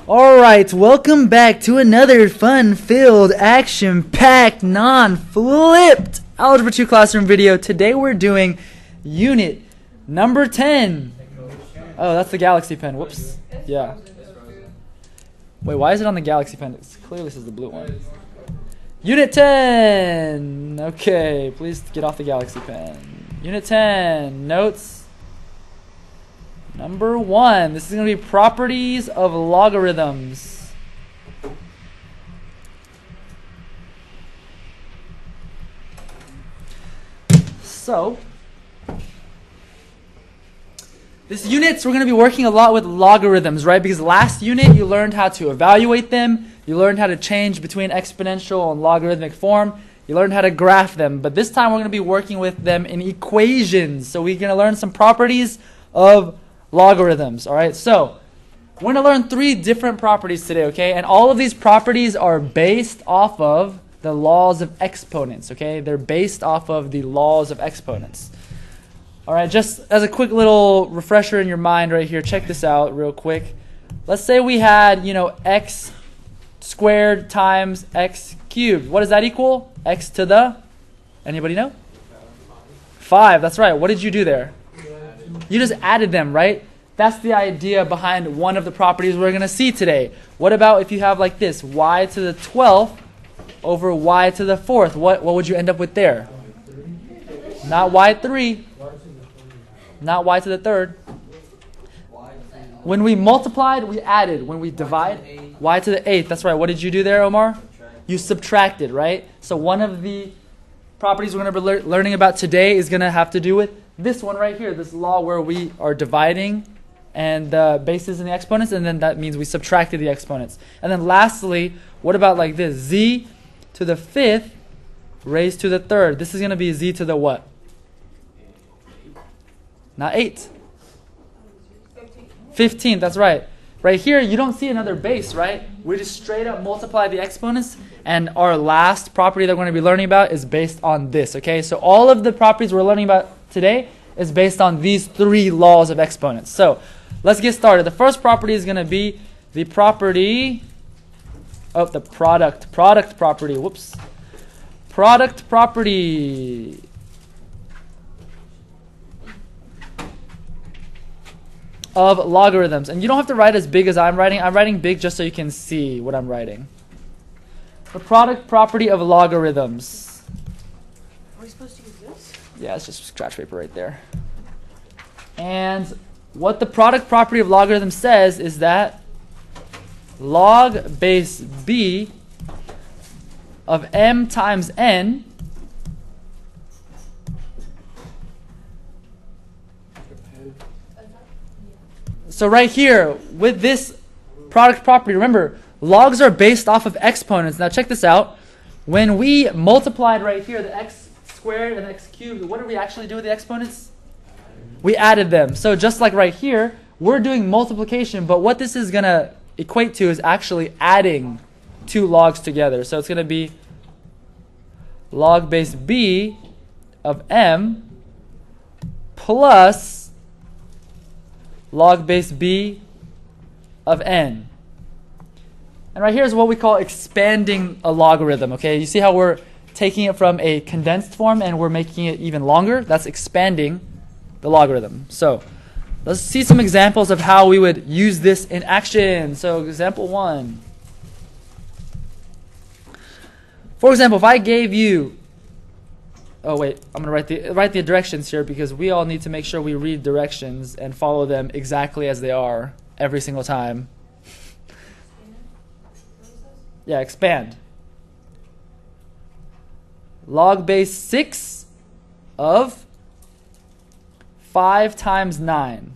Alright, welcome back to another fun-filled, action-packed, non-flipped Algebra 2 classroom video. Today we're doing unit number 10. Oh, that's the Galaxy pen. Whoops. Yeah. Wait, why is it on the Galaxy pen? It clearly says the blue one. Unit 10. Okay, please get off the Galaxy pen. Unit 10. Notes. Number 1, this is going to be properties of logarithms. So, this unit, we're going to be working a lot with logarithms, right? Because last unit, you learned how to evaluate them. You learned how to change between exponential and logarithmic form. You learned how to graph them. But this time, we're going to be working with them in equations. So we're going to learn some properties of logarithms. All right, so we're going to learn 3 different properties today, okay? And all of these properties are based off of the laws of exponents, okay? They're based off of the laws of exponents. All right, just as a quick little refresher in your mind right here, check this out real quick. Let's say we had, x squared times x cubed. What does that equal? X to the, anybody know? 5, that's right. What did you do there? You just added them, right? That's the idea behind one of the properties we're going to see today. What about if you have like this, y to the 12th over y to the 4th? What would you end up with there? Not y3. Not y to the 3rd. When we multiplied, we added. When we divide, y to the 8th. That's right. What did you do there, Omar? You subtracted, right? So one of the properties we're going to be learning about today is going to have to do with this one right here, this law where we are dividing and the bases in the exponents, and then that means we subtracted the exponents. And then lastly, what about like this? Z to the 5th raised to the 3rd. This is going to be z to the what? Not 8. 15, that's right. Right here, you don't see another base, right? We just straight up multiply the exponents, and our last property that we're going to be learning about is based on this, okay? So all of the properties we're learning about today is based on these 3 laws of exponents. So let's get started. The first property is going to be the property of the product property. Whoops. Product property. Of logarithms. And you don't have to write as big as I'm writing. I'm writing big just so you can see what I'm writing. The product property of logarithms. Are we supposed to use this? Yeah, it's just scratch paper right there. And what the product property of logarithm says is that log base b of m times n so right here, with this product property, remember, logs are based off of exponents. Now check this out. When we multiplied right here, the x squared and x cubed, what did we actually do with the exponents? We added them. So just like right here, we're doing multiplication, but what this is going to equate to is actually adding 2 logs together. So it's going to be log base b of m plus log base b of n. And right here is what we call expanding a logarithm, okay? You see how we're taking it from a condensed form and we're making it even longer? That's expanding the logarithm. So let's see some examples of how we would use this in action. So example 1. For example, if I gave you, oh wait, I'm going to write the directions here because we all need to make sure we read directions and follow them exactly as they are every single time. Yeah, expand. Log base 6 of 5 times 9.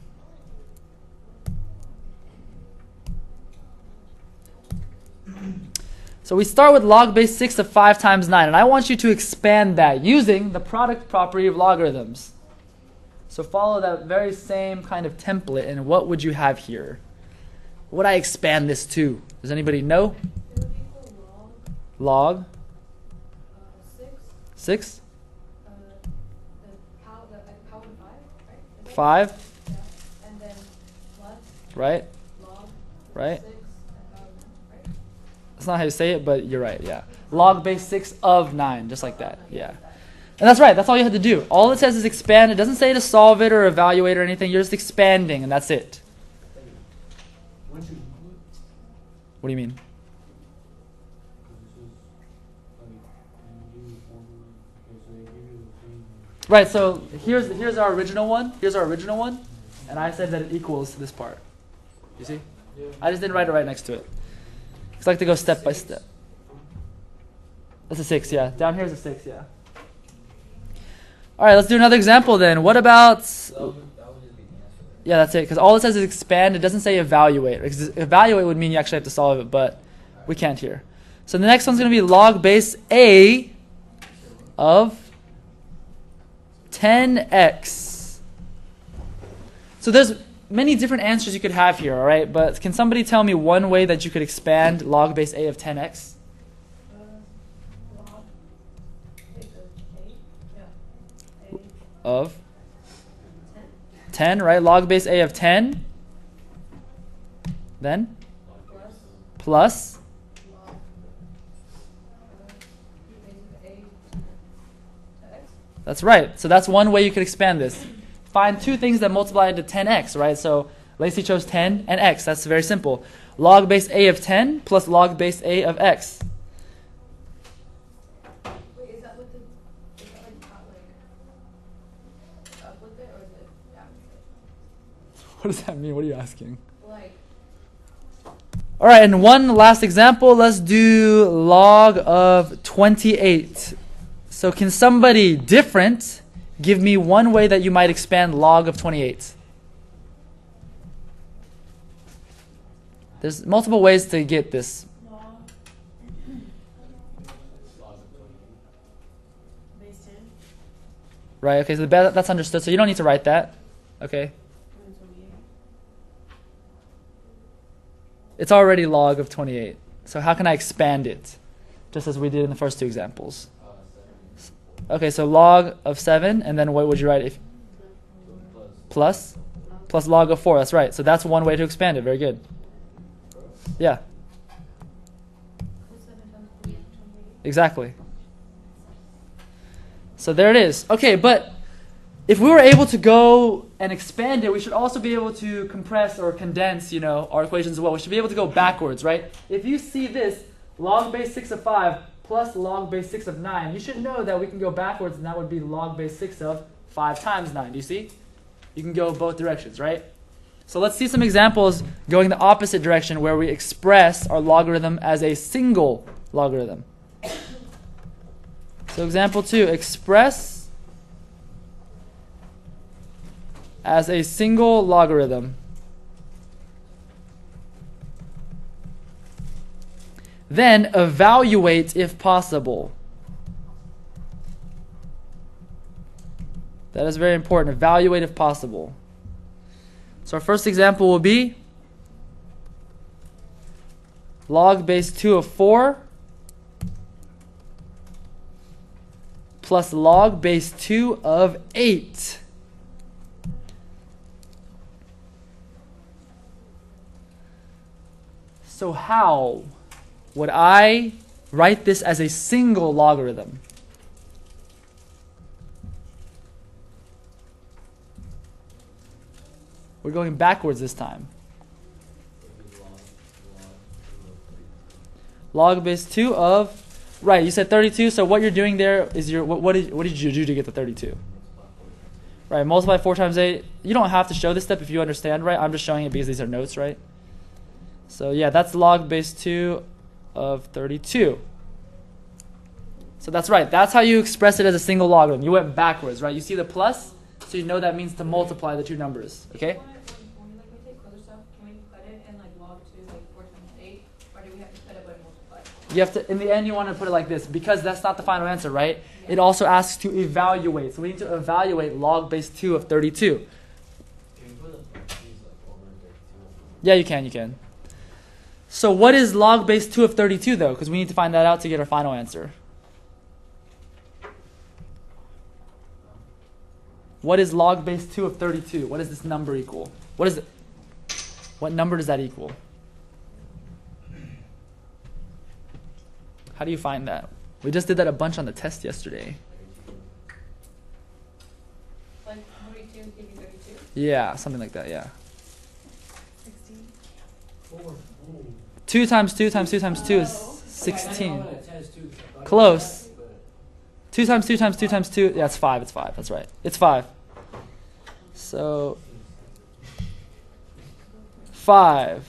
So we start with log base 6 of 5 times 9, and I want you to expand that using the product property of logarithms. So follow that very same kind of template, and what would you have here? What would I expand this to? Does anybody know? It would equal Log 6. 6? The power of 5, right? Is that 5? Yeah. And then plus Right? log Right? 6, and not how you say it, but you're right, yeah. Log base 6 of 9, just like that, yeah. And that's right, that's all you had to do. All it says is expand. It doesn't say to solve it or evaluate or anything. You're just expanding, and that's it. What do you mean? Right, so here's our original one. Here's our original one. And I said that it equals this part. You see? Yeah. I just didn't write it right next to it. It's like to go step by step. That's a 6, yeah. Down here's a 6, yeah. All right, let's do another example then. What about... Yeah, that's it. Because all it says is expand. It doesn't say evaluate. Evaluate would mean you actually have to solve it, but we can't here. So the next one's going to be log base A of 10x. So there's many different answers you could have here, all right? But can somebody tell me one way that you could expand log base A of 10x? Of 10, right? Log base A of 10. Then? Plus. That's right. So that's one way you could expand this. Find two things that multiply into 10x, right? So Lacey chose 10 and x. That's very simple. Log base A of 10 plus log base A of x. Wait, is that with the, is that like not like up with it or is it down with it? What does that mean? What are you asking? Like. All right, and one last example. Let's do log of 28. So can somebody different give me one way that you might expand log of 28? There's multiple ways to get this. Log base 10. Right, okay, so that's understood. So you don't need to write that. Okay. It's already log of 28. So how can I expand it? Just as we did in the first two examples. Okay, so log of 7, and then what would you write if? Plus log of 4, that's right. So that's one way to expand it, very good. Yeah. Exactly. So there it is. Okay, but if we were able to go and expand it, we should also be able to compress or condense, our equations as well. We should be able to go backwards, right? If you see this, log base 6 of 5 plus log base 6 of 9, you should know that we can go backwards, and that would be log base 6 of 5 times 9. Do you see? You can go both directions, right? So let's see some examples going the opposite direction where we express our logarithm as a single logarithm. So example 2, express as a single logarithm. Then evaluate if possible. That is very important. Evaluate if possible. So our first example will be log base 2 of 4 plus log base 2 of 8. So how would I write this as a single logarithm? We're going backwards this time. Log base 2 of, right, you said 32, so what you're doing there is what did you do to get the 32? Right, multiply 4 times 8. You don't have to show this step if you understand, right? I'm just showing it because these are notes, right? So yeah, that's log base 2 of 32. So that's right. That's how you express it as a single logarithm. You went backwards, right? You see the plus, so you know that means to multiply the two numbers. Okay? When we take other stuff, can we cut it and like log 2 like 4 times 8, or do we have to cut it but multiply? You have to. In the end, you want to put it like this because that's not the final answer, right? Yeah. It also asks to evaluate. So we need to evaluate log base 2 of 32. Can you put yeah, you can. You can. So what is log base 2 of 32 though? Because we need to find that out to get our final answer. What is log base 2 of 32? What does this number equal? What is it? What number does that equal? How do you find that? We just did that a bunch on the test yesterday. Like 42 give you 32? Yeah, something like that, yeah. 16? 2 times 2 times 2 times 2 is Oh. 16. Close. 2 times 2 times 2 times 2, yeah, it's 5, it's 5, that's right. It's 5. So, 5.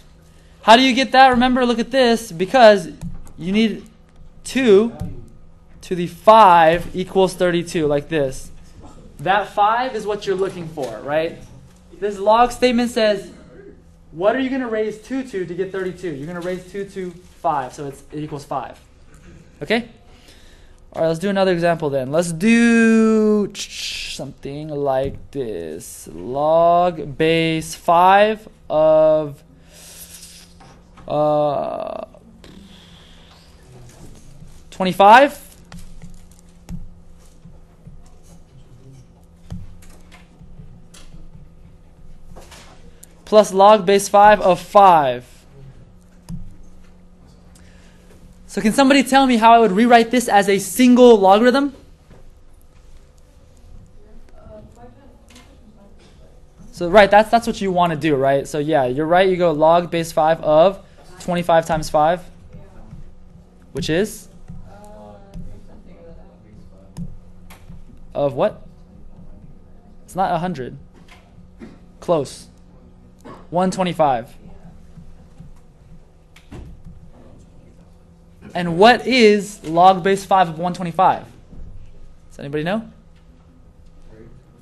How do you get that? Remember, look at this, because you need 2 to the 5 equals 32, like this. That 5 is what you're looking for, right? This log statement says, what are you going to raise 2 to get 32? You're going to raise 2 to 5, so it equals 5. Okay? All right, let's do another example then. Let's do something like this. Log base 5 of 25 plus log base 5 of 5. So can somebody tell me how I would rewrite this as a single logarithm? 5 times 5. So right, that's what you want to do, right? So yeah, you're right. You go log base 5 of 25 times 5, Yeah. which is Something like that. of what? It's not 100. Close. 125. And what is log base 5 of 125? Does anybody know?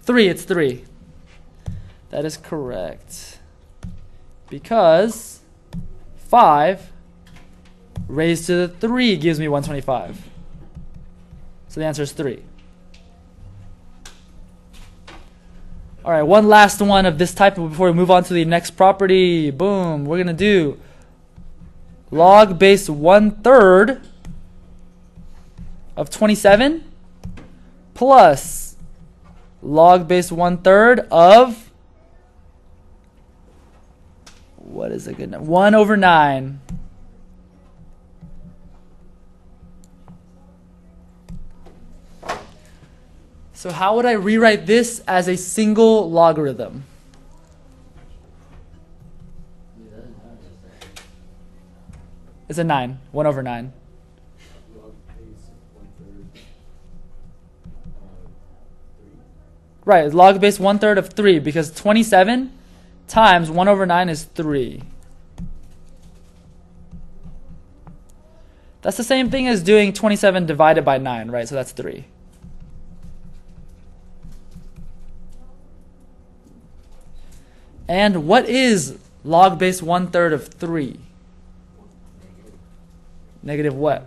3. It's 3. That is correct. Because 5 raised to the 3 gives me 125. So the answer is 3. All right, one last one of this type before we move on to the next property. Boom. We're going to do log base 1/3 of 27 plus log base 1/3 of, what is a good number? 1/9. So how would I rewrite this as a single logarithm? It's a 9. 1/9. Right, log base 1/3 of 3, because 27 times 1/9 is 3. That's the same thing as doing 27 divided by 9, right? So that's 3. And what is log base 1/3 of 3? Negative what?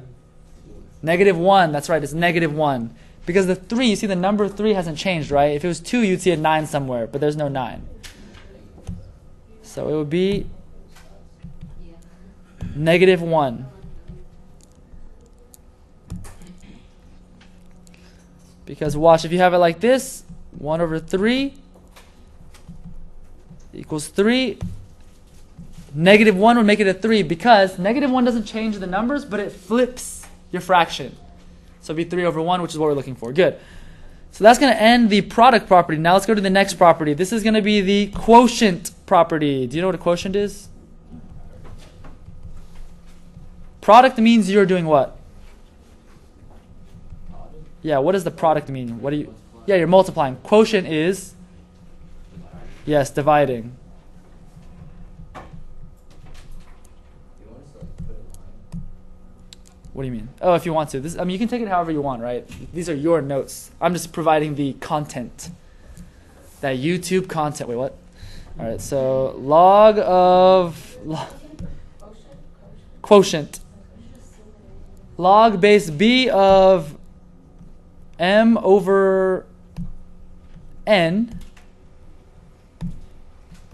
Negative 1. That's right, it's negative 1. Because the 3, you see the number 3 hasn't changed, right? If it was 2, you'd see a 9 somewhere, but there's no 9. So it would be negative 1. Because watch, if you have it like this, 1/3 equals 3. Negative 1 would make it a 3 because negative 1 doesn't change the numbers, but it flips your fraction. So it'd be 3/1, which is what we're looking for. Good. So that's going to end the product property. Now let's go to the next property. This is going to be the quotient property. Do you know what a quotient is? Product means you're doing what? Yeah, what does the product mean? What do you? Yeah, you're multiplying. Quotient is, yes, dividing. What do you mean? Oh, if you want to. This, I mean, you can take it however you want, right? These are your notes. I'm just providing the content. That YouTube content. Wait, what? All right, so log of quotient. Log base b of m over n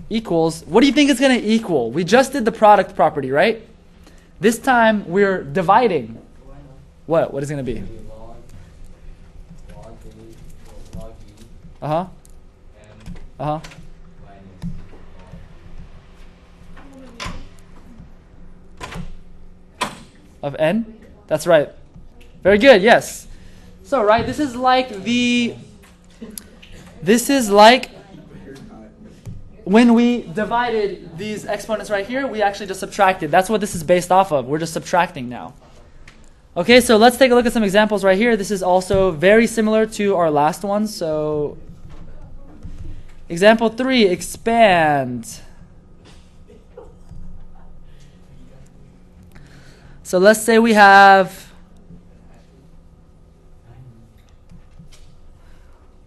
equals, what do you think it's going to equal? We just did the product property, right? This time we're dividing. What? What is it going to be? Uh-huh. Uh-huh. Of n? That's right. Very good, yes. So, right, this is like when we divided these exponents right here, we actually just subtracted. That's what this is based off of. We're just subtracting now. Okay, so let's take a look at some examples right here. This is also very similar to our last one. So, example 3, expand. So let's say we have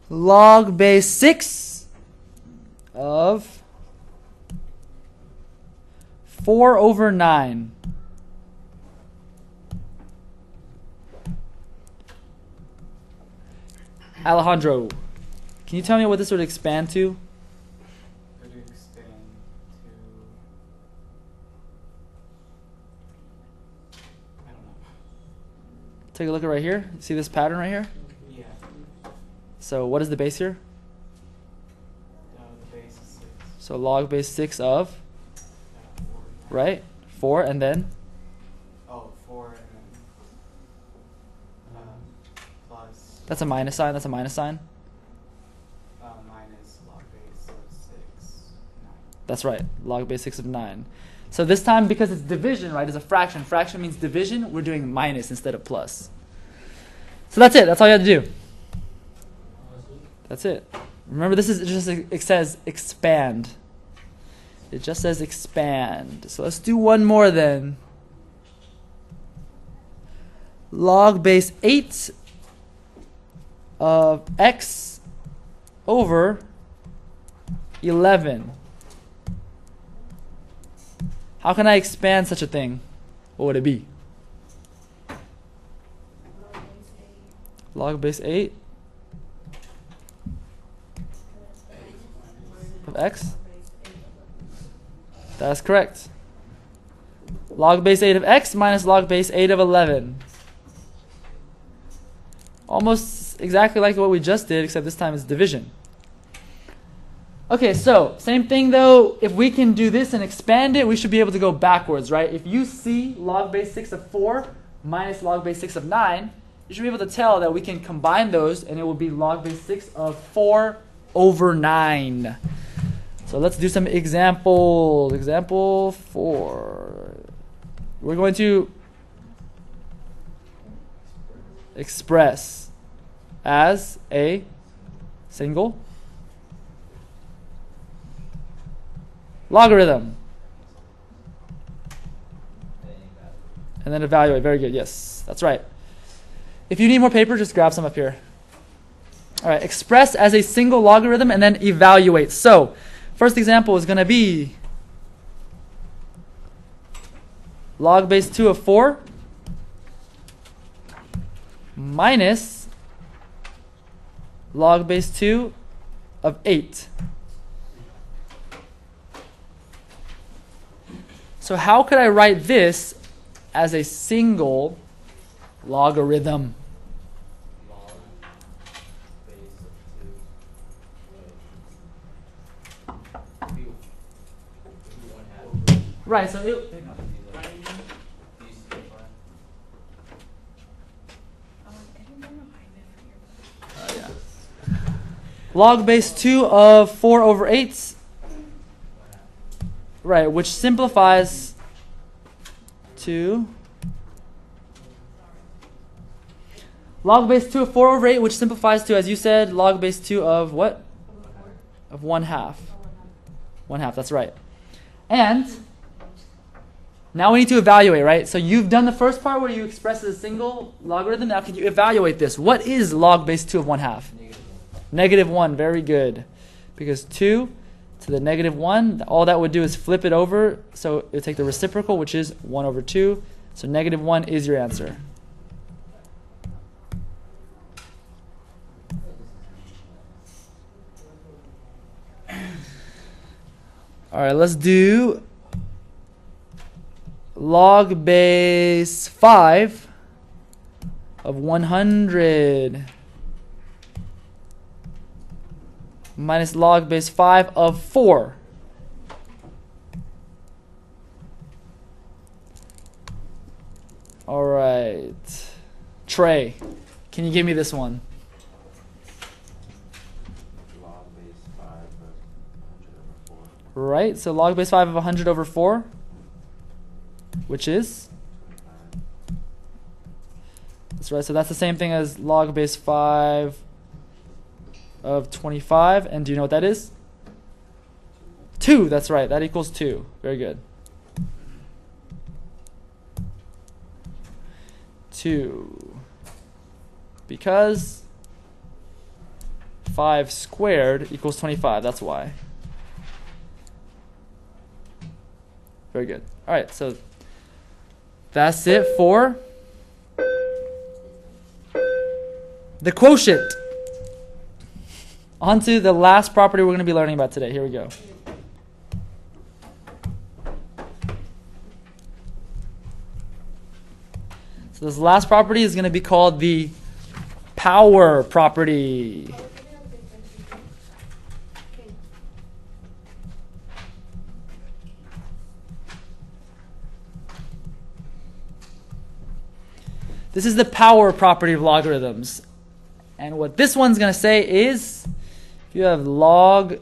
log base 6 of 4 over 9. Alejandro, can you tell me what this would expand to? Could you expand to, I don't know. Take a look at right here. See this pattern right here? Yeah. So what is the base here? The base is 6. So log base 6 of, 4. right? 4 and then? Oh, 4 and then plus. That's a minus sign. That's a minus sign. Minus log base of 6, 9. That's right. Log base 6 of 9. So this time, because it's division, right, it's a fraction. Fraction means division. We're doing minus instead of plus. So that's it. That's all you have to do. That's it. Remember, this is just, it says expand. It just says expand. So let's do one more then. Log base 8 of x over 11. How can I expand such a thing? What would it be? Log base 8 of x. That's correct. Log base 8 of x minus log base 8 of 11. Almost exactly like what we just did, except this time it's division. Okay, so same thing though. If we can do this and expand it, we should be able to go backwards, right? If you see log base 6 of 4 minus log base 6 of 9, you should be able to tell that we can combine those and it will be log base 6 of 4 over 9. So let's do some examples. Example 4. We're going to express as a single logarithm. And then evaluate. Very good. Yes, that's right. If you need more paper, just grab some up here. All right, express as a single logarithm and then evaluate. So, first example is going to be log base 2 of 4 minus log base 2 of 8. So how could I write this as a single logarithm? Right, so log base 2 of 4 over 8, right, which simplifies to log base 2 of 4 over 8, which simplifies to, as you said, log base 2 of what? Of 1/2. 1/2, that's right. And now we need to evaluate, right? So you've done the first part where you express as a single logarithm. Now can you evaluate this? What is log base 2 of 1/2? -1, very good. Because 2 to the -1, all that would do is flip it over. So it would take the reciprocal, which is 1 over 2. So -1 is your answer. All right, let's do log base 5 of 100 minus log base 5 of 4. All right. Trey, can you give me this one? Log base 5 of 100 over 4. Right, so log base 5 of 100 over 4, which is? 25. That's right, so that's the same thing as log base 5 of 25. And do you know what that is? 2, that's right, that equals 2. Very good. 2. Because 5 squared equals 25, that's why. Very good. All right, so that's it for the quotient. On to the last property we're going to be learning about today. Here we go. So this last property is going to be called the power property. This is the power property of logarithms. And what this one's going to say is, if you have log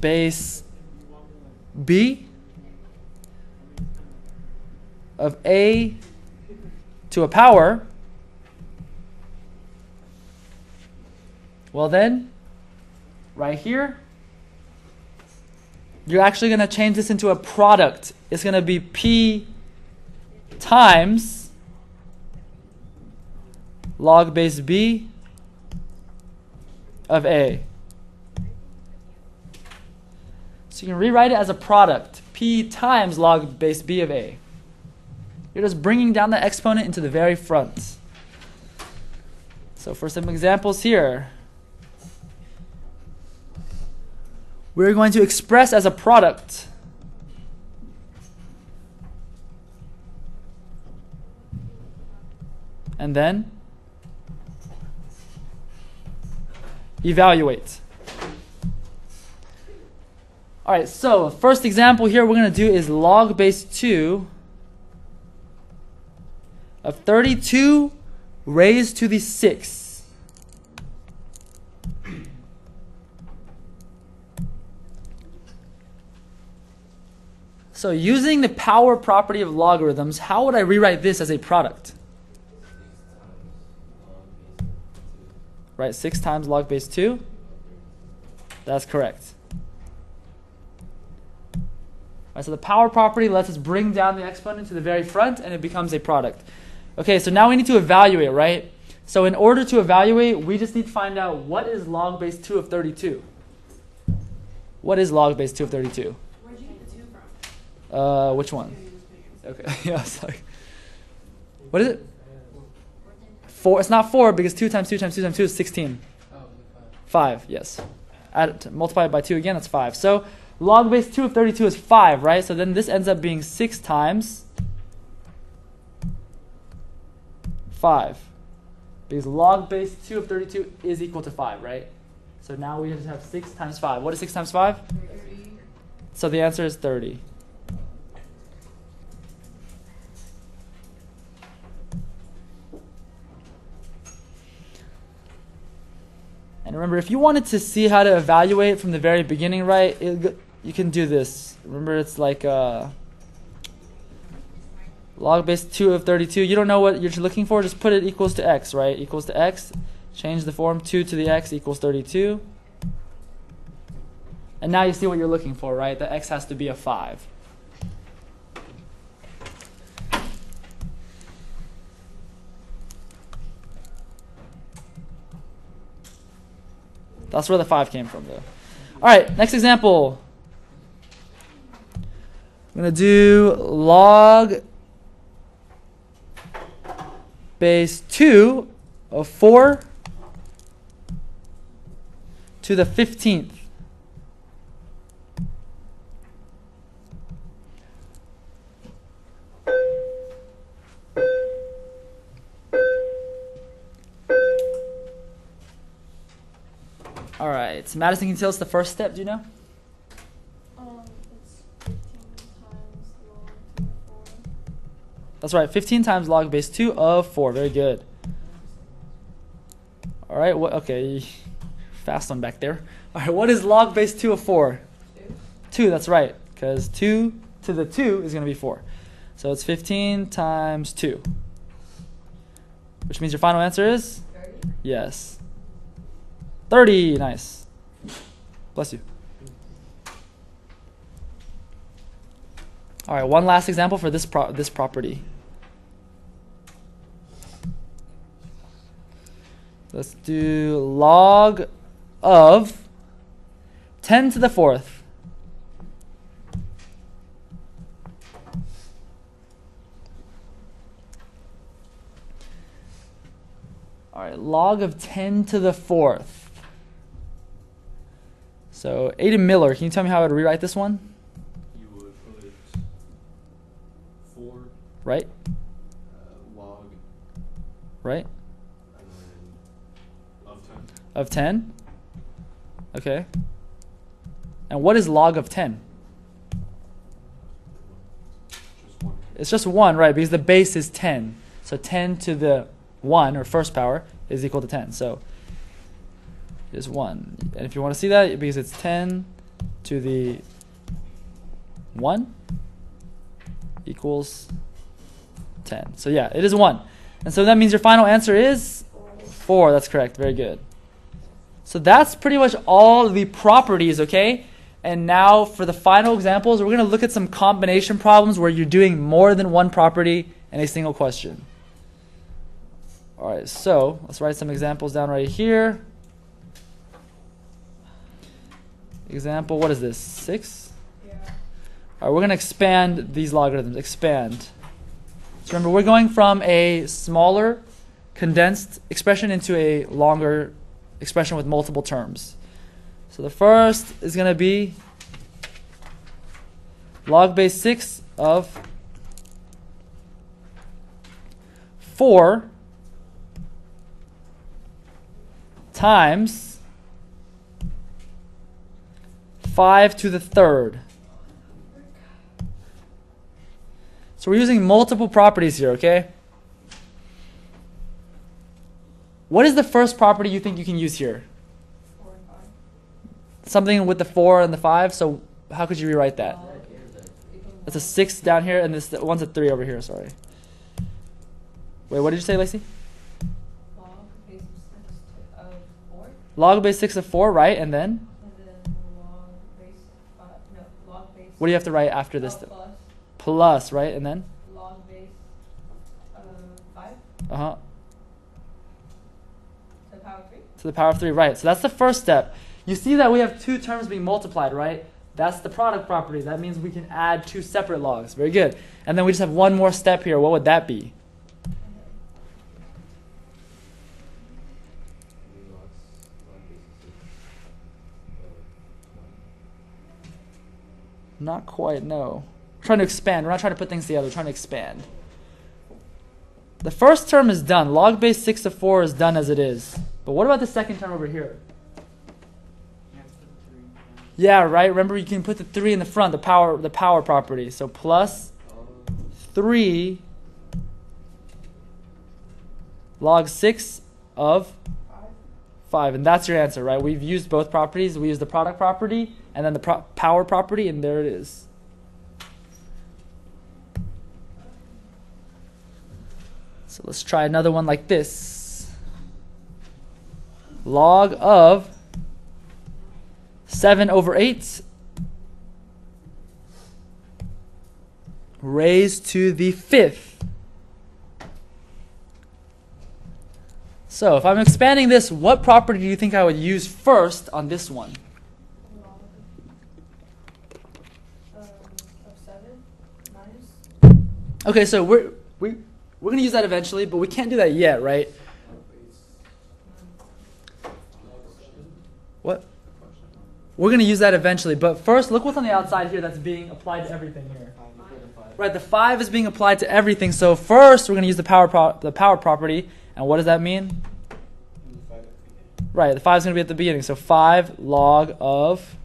base b of a to a power, well then, right here, you're actually going to change this into a product. It's going to be p times log base b of a. So you can rewrite it as a product, p times log base b of a. You're just bringing down the exponent into the very front. So for some examples here, we're going to express as a product and then evaluate. All right, so first example here we're going to do is log base 2 of 32 raised to the 6. So using the power property of logarithms, how would I rewrite this as a product? Right, 6 times log base 2. That's correct. All right, so the power property lets us bring down the exponent to the very front, and it becomes a product. Okay, so now we need to evaluate, right? So in order to evaluate, we just need to find out what is log base 2 of 32. What is log base 2 of 32? Where'd you get the 2 from? Which one? Okay, yeah, sorry. What is it? 4. It's not 4 because 2 times 2 times 2 times 2 is 16. 5, yes. Multiply it by 2 again, that's 5. So log base 2 of 32 is 5, right? So then this ends up being 6 times 5. Because log base 2 of 32 is equal to 5, right? So now we just have 6 times 5. What is 6 times 5? 30. So the answer is 30. And remember, if you wanted to see how to evaluate from the very beginning, right, you can do this. Remember, it's like log base 2 of 32. You don't know what you're looking for, just put it equals to x, right? Equals to x. Change the form, 2 to the x equals 32. And now you see what you're looking for, right? The x has to be a 5. That's where the 5 came from, though. All right, next example. I'm going to do log base 2 of 4 to the 15th. All right, so Madison, can you tell us the first step? Do you know? It's 15 times log to the 4. That's right. 15 times log base 2 of 4. Very good. All right. Okay. Fast one back there. All right. What is log base 2 of 4? 2. That's right. Because 2 to the 2 is going to be 4. So it's 15 times 2. Which means your final answer is? 30. Yes. 30. Nice. Bless you. All right, one last example for this property. Let's do log of 10 to the 4th. All right, log of 10 to the 4th. So, Aiden Miller, can you tell me how I would rewrite this one? You would put 4 Right? log Right? and then of 10. Of 10? Okay. And what is log of 10? Just 1. It's just 1, right? Because the base is 10. So 10 to the 1, or first power, is equal to 10. So it is 1. And if you want to see that, because it's 10 to the 1 equals 10. So yeah, it is 1. And so that means your final answer is 4. That's correct. Very good. So that's pretty much all the properties, okay? And now for the final examples, we're going to look at some combination problems where you're doing more than one property in a single question. All right, so let's write some examples down right here. Example, what is this? 6? Yeah. All right, we're going to expand these logarithms. Expand. So remember, we're going from a smaller, condensed expression into a longer expression with multiple terms. So the first is going to be log base 6 of 4 times 5 to the 3rd. So we're using multiple properties here, okay? What is the first property you think you can use here? 4 and 5. Something with the 4 and the 5, so how could you rewrite that? That's a 6 down here, and this one's a 3 over here, sorry. Wait, what did you say, Lacey? Log base 6 of 4. Log base 6 of 4, right? And then? And then log base 5. No, log base. What do you have to write after this? Plus Plus, right? And then? log base 5 Uh-huh. to the power 3. To the power of 3, right. So that's the first step. You see that we have 2 terms being multiplied, right? That's the product property. That means we can add 2 separate logs. Very good. And then we just have one more step here. What would that be? Not quite, no. We're trying to expand. We're not trying to put things together. We're trying to expand. The first term is done. Log base 6 of 4 is done as it is. But what about the second term over here? You have to put 3 in front. Yeah, right? Remember, you can put the 3 in the front, the power property. So plus 3 log 6 of 5. And that's your answer, right? We've used both properties. We used the product property and then the power property, and there it is. So let's try another one like this. Log of 7 over 8 raised to the 5th. So if I'm expanding this, what property do you think I would use first on this one? Log of 7 minus. Okay, so we're going to use that eventually, but we can't do that yet, right? What? We're going to use that eventually, but first, look what's on the outside here that's being applied to everything here. Right, the 5 is being applied to everything. So first, we're going to use the power property, and what does that mean? Right, the 5 is going to be at the beginning. So 5 log of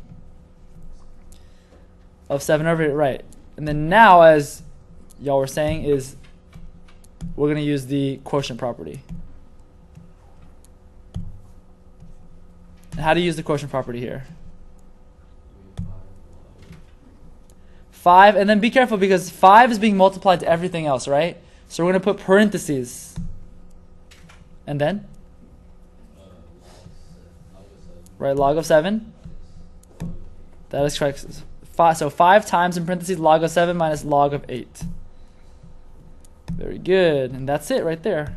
7 over 8, right. And then now, as y'all were saying, is we're going to use the quotient property. And how do you use the quotient property here? 5, and then be careful because 5 is being multiplied to everything else, right? So we're going to put parentheses. And then? Right, log of 7. That is correct. So 5 times in parentheses log of 7 minus log of 8. Very good. And that's it right there.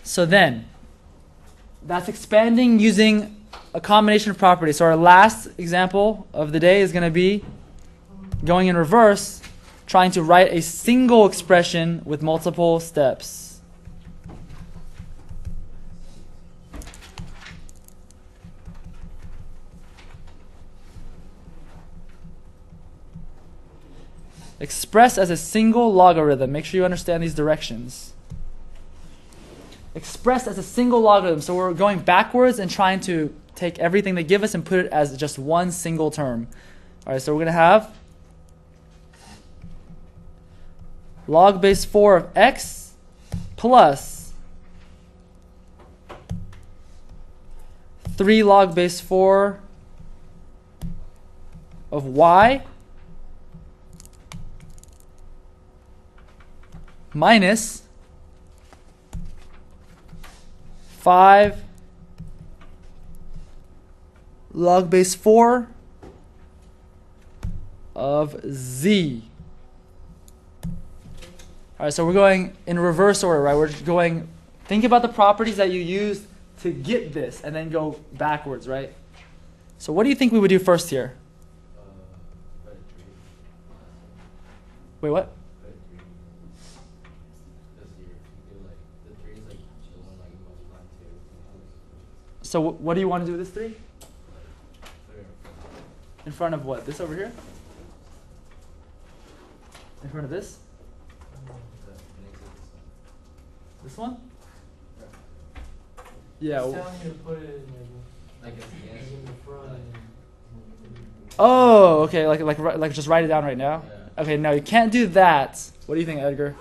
So then, that's expanding using a combination of properties. So our last example of the day is going to be going in reverse, trying to write a single expression with multiple steps. Express as a single logarithm. Make sure you understand these directions. Expressed as a single logarithm. So we're going backwards and trying to take everything they give us and put it as just one single term. All right, so we're going to have log base 4 of x plus 3 log base 4 of y minus 5 log base 4 of z. All right, so we're going in reverse order, right? We're just going, think about the properties that you used to get this and then go backwards, right? So what do you think we would do first here? Wait, what? So what do you want to do with this 3? In front of what? This over here? In front of this? This one? Yeah. He's telling you to put it in the front. Oh, okay. Like just write it down right now. Okay, no, you can't do that. What do you think, Edgar?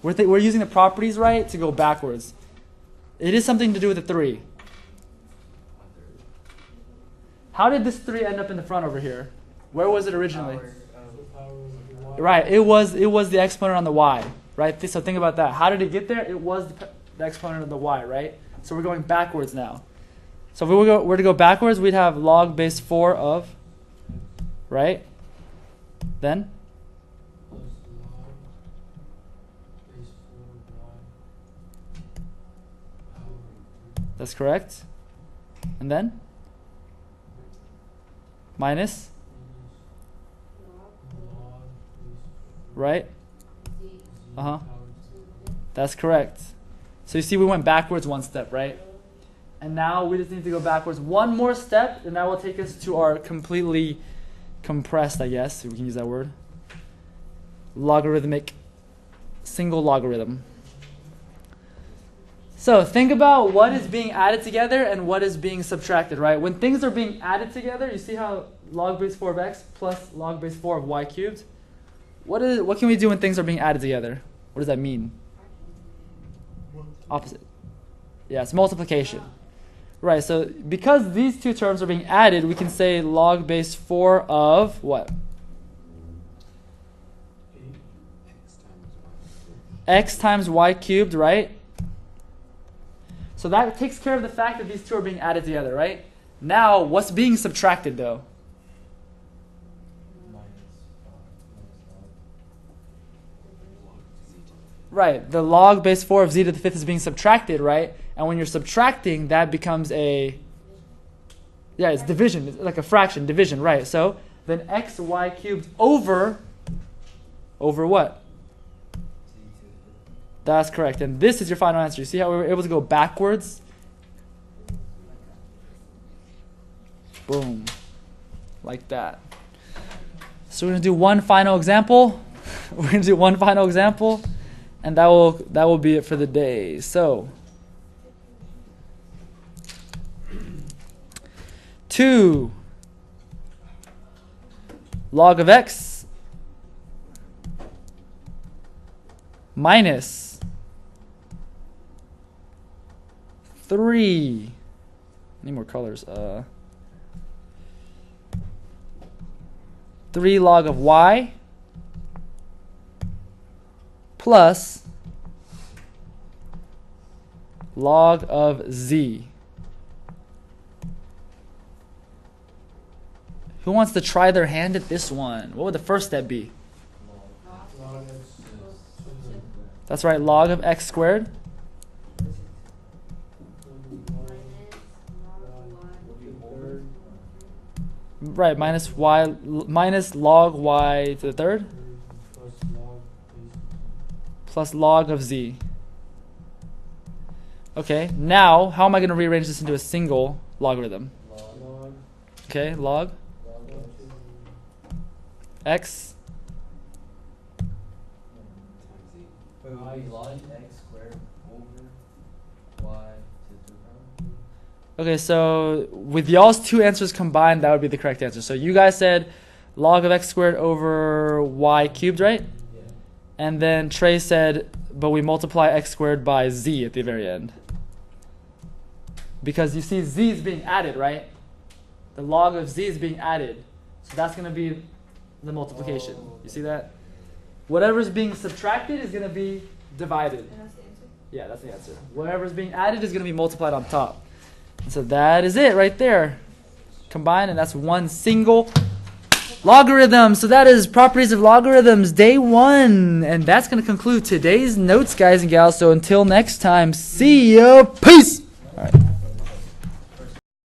We're using the properties right to go backwards. It is something to do with the 3. How did this 3 end up in the front over here? Where was it originally? Right, it was the exponent on the y, right? So think about that. How did it get there? It was the exponent of the y, right? So we're going backwards now. So if we were to go backwards, we'd have log base 4 of, right? Then? That's correct. And then? Minus? Right? Uh-huh. That's correct. So you see we went backwards one step, right? And now we just need to go backwards one more step, and that will take us to our completely compressed, I guess, if we can use that word, logarithmic single logarithm. So think about what is being added together and what is being subtracted, right? When things are being added together, you see how log base 4 of x plus log base 4 of y cubed? What can we do when things are being added together? What does that mean? Opposite. Yeah, it's multiplication. Right, so because these two terms are being added, we can say log base 4 of what? X times y cubed, right? So that takes care of the fact that these two are being added together, right? Now, what's being subtracted, though? Right, the log base 4 of z to the 5th is being subtracted, right? And when you're subtracting, that becomes it's division. It's like a fraction, division, right? So then x y cubed over what? That's correct. And this is your final answer. You see how we were able to go backwards? Boom. Like that. So we're going to do one final example. And that will be it for the day. So 2 log of x minus 3. Need more colors. 3 log of y plus log of z. Who wants to try their hand at this one? What would the first step be? Log x. That's right, log of x squared right, minus y minus log y to the third plus log of z. Okay, now how am I going to rearrange this into a single logarithm? Log. Okay, log x Wait, would be log x squared over y to the third power? Okay, so with y'all's two answers combined, that would be the correct answer. So you guys said log of x squared over y cubed, right? Yeah. And then Trey said, but we multiply x squared by z at the very end. Because you see z is being added, right? The log of z is being added. So that's going to be the multiplication. You see that? Whatever's being subtracted is going to be divided. And that's the answer. Yeah, that's the answer. Whatever's being added is going to be multiplied on top. And so that is it right there. Combined, and that's one single logarithm. So that is properties of logarithms, day 1. And that's going to conclude today's notes, guys and gals. So until next time, see ya. Peace. All right.